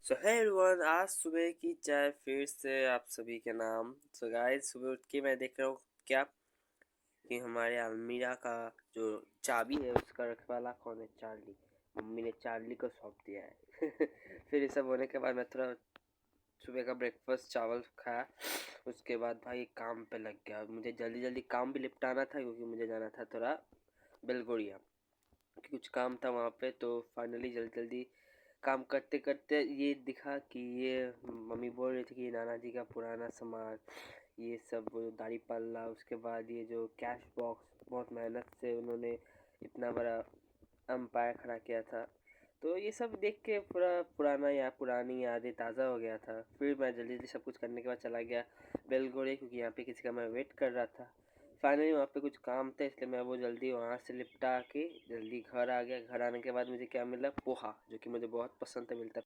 सो है एवरीवन, आज सुबह की चाय फिर से आप सभी के नाम। सो गाइस, सुबह उठ के मैं देख रहा हूँ क्या कि हमारे अलमीरा का जो चाबी है उसका रखवाला कौन है? चार्ली। मम्मी ने चार्ली को सौंप दिया है। फिर ये सब होने के बाद मैं थोड़ा सुबह का ब्रेकफास्ट चावल खाया। उसके बाद भाई काम पे लग गया। मुझे जल्दी जल्दी काम भी निपटाना था क्योंकि मुझे जाना था थोड़ा बेलगोरिया, कुछ काम था वहाँ पे। तो फाइनली जल्दी जल्दी काम करते करते ये दिखा कि ये मम्मी बोल रही थी कि नाना जी का पुराना सामान, ये सब वो दाढ़ी पल्ला, उसके बाद ये जो कैश बॉक्स बहुत मेहनत से उन्होंने इतना बड़ा एम्पायर खड़ा किया था। तो ये सब देख के पूरा पुराना या पुरानी यादें ताज़ा हो गया था। फिर मैं जल्दी जल्दी सब कुछ करने के बाद चला गया बेलगोरे, क्योंकि यहाँ पे किसी का मैं वेट कर रहा था। फाइनली वहाँ पे कुछ काम था, इसलिए मैं वो जल्दी वहाँ से निपटा के जल्दी घर आ गया। घर आने के बाद मुझे क्या मिला? पोहा, जो कि मुझे बहुत पसंद था, मिलता